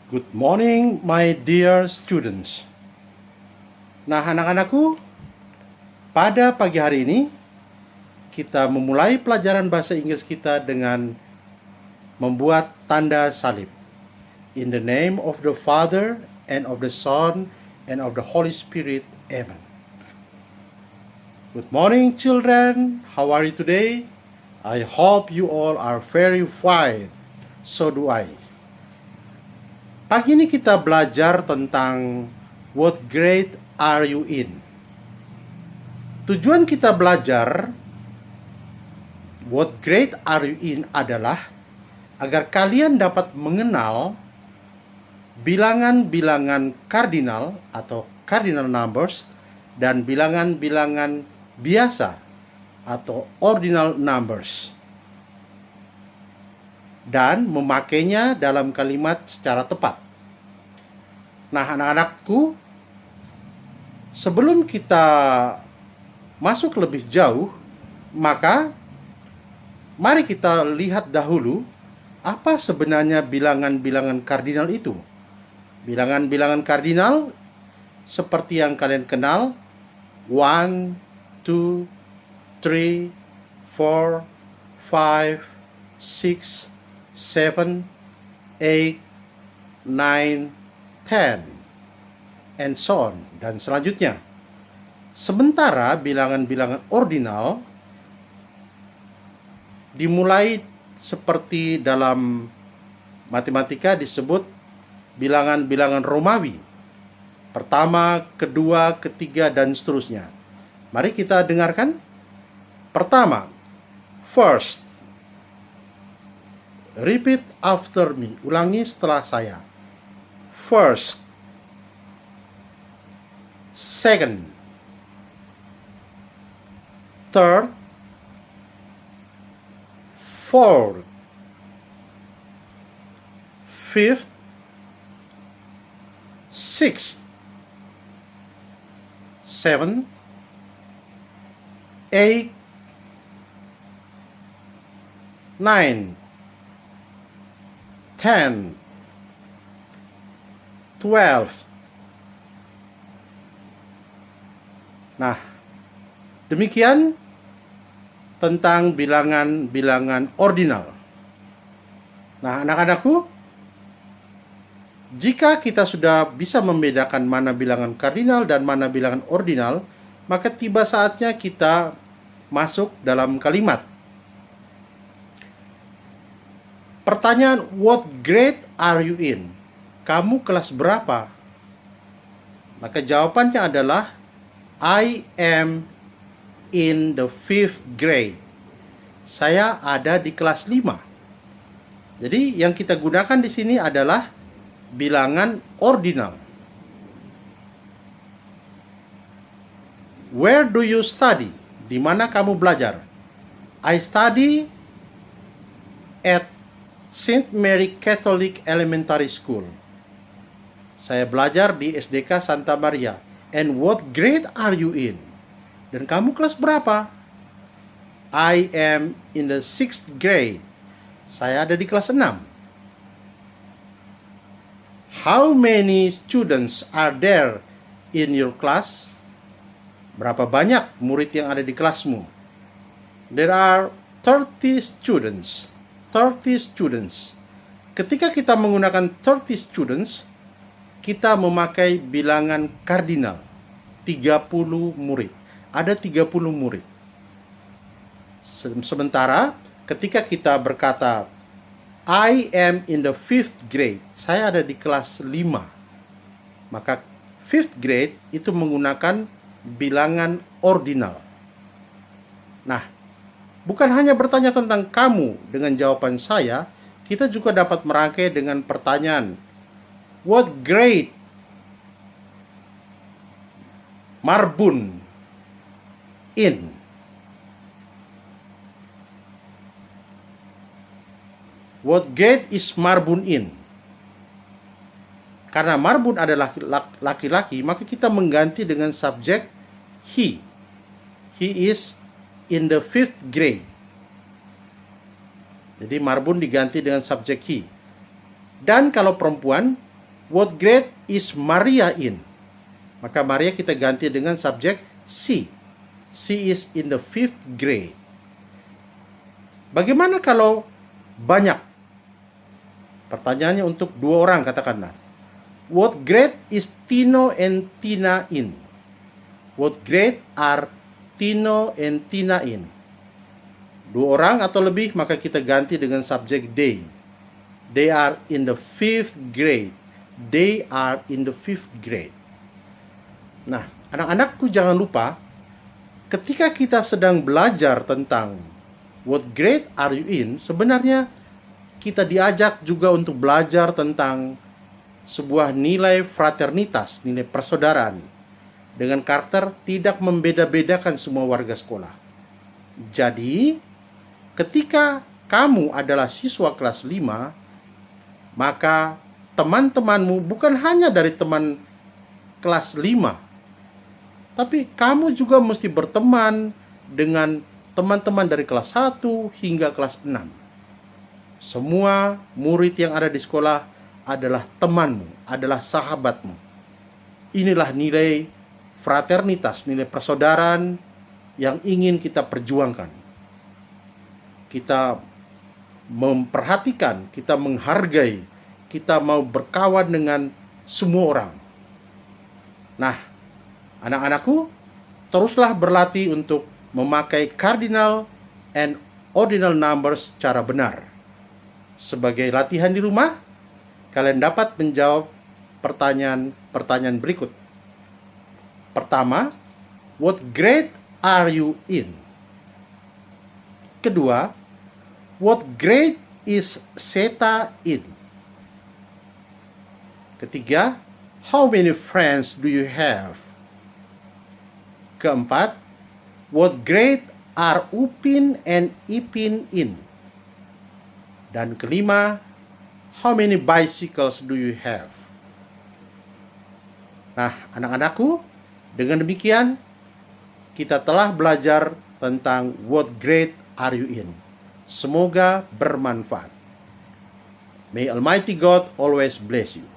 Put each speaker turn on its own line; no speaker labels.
Good morning, my dear students. Nah, anak-anakku, pada pagi hari ini kita memulai pelajaran bahasa Inggris kita dengan membuat tanda salib. In the name of the Father, and of the Son, and of the Holy Spirit. Amen. Good morning, children. How are you today? I hope you all are very fine. So do I. Pagi ini kita belajar tentang what grade are you in. Tujuan kita belajar what grade are you in adalah agar kalian dapat mengenal bilangan-bilangan kardinal atau cardinal numbers dan bilangan-bilangan biasa atau ordinal numbers, dan memakainya dalam kalimat secara tepat. Nah, anak-anakku, sebelum kita masuk lebih jauh, maka mari kita lihat dahulu apa sebenarnya bilangan-bilangan kardinal itu. Bilangan-bilangan kardinal seperti yang kalian kenal, 1, 2, 3, 4, 5, 6, 7, 8, 9, 10, and so on, dan selanjutnya. Sementara bilangan-bilangan ordinal dimulai seperti dalam matematika disebut bilangan-bilangan Romawi. Pertama, kedua, ketiga, dan seterusnya. Mari kita dengarkan. Pertama, first. Repeat after me. Ulangi setelah saya. First. Second. Third. Fourth. Fifth. Sixth. Seventh. Eighth. Ninth. 10, 12. Nah, demikian tentang bilangan-bilangan ordinal. Nah, anak-anakku, jika kita sudah bisa membedakan mana bilangan kardinal dan mana bilangan ordinal, maka tiba saatnya kita masuk dalam kalimat. Pertanyaan, what grade are you in? Kamu kelas berapa? Maka jawabannya adalah I am in the 5th grade. Saya ada di kelas 5. Jadi yang kita gunakan di sini adalah bilangan ordinal. Where do you study? Di mana kamu belajar? I study at St. Mary Catholic Elementary School. Saya belajar di SDK Santa Maria. And what grade are you in? Dan kamu kelas berapa? I am in the 6th grade. Saya ada di kelas 6. How many students are there in your class? Berapa banyak murid yang ada di kelasmu? There are 30 students. 30 students. Ketika kita menggunakan 30 students, kita memakai bilangan kardinal. 30 murid. Ada 30 murid. Sementara ketika kita berkata I am in the 5th grade, saya ada di kelas 5. Maka 5th grade itu menggunakan bilangan ordinal. Nah, bukan hanya bertanya tentang kamu dengan jawaban saya, kita juga dapat merangkai dengan pertanyaan, what grade Marbun in? What grade is Marbun in? Karena Marbun adalah laki-laki, maka kita mengganti dengan subjek he. He is in the 5th grade. Jadi Marbun diganti dengan subjek he. Dan kalau perempuan, What grade is Maria in? Maka Maria kita ganti dengan subjek she. She is in the 5th grade. Bagaimana kalau banyak? Pertanyaannya untuk 2 orang, katakanlah. What grade is Tino and Tina in? What grade are Tino and Tina in? 2 orang atau lebih, maka kita ganti dengan subjek they. They are in the 5th grade. They are in the 5th grade. Nah, anak-anakku jangan lupa, ketika kita sedang belajar tentang what grade are you in, sebenarnya kita diajak juga untuk belajar tentang sebuah nilai fraternitas, nilai persaudaraan, dengan karakter tidak membeda-bedakan semua warga sekolah. Jadi, ketika kamu adalah siswa kelas 5, maka teman-temanmu bukan hanya dari teman kelas 5, tapi kamu juga mesti berteman dengan teman-teman dari kelas 1 hingga kelas 6. Semua murid yang ada di sekolah adalah temanmu, adalah sahabatmu. Inilah nilai fraternitas, nilai persaudaraan yang ingin kita perjuangkan. Kita memperhatikan, kita menghargai, kita mau berkawan dengan semua orang. Nah, anak-anakku, teruslah berlatih untuk memakai cardinal and ordinal numbers secara benar. Sebagai latihan di rumah, kalian dapat menjawab pertanyaan berikut. Pertama, what grade are you in? Kedua, what grade is Seta in? Ketiga, how many friends do you have? Keempat, what grade are Upin and Ipin in? Dan kelima, how many bicycles do you have? Nah, anak-anakku, dengan demikian kita telah belajar tentang what grade are you in. Semoga bermanfaat. May Almighty God always bless you.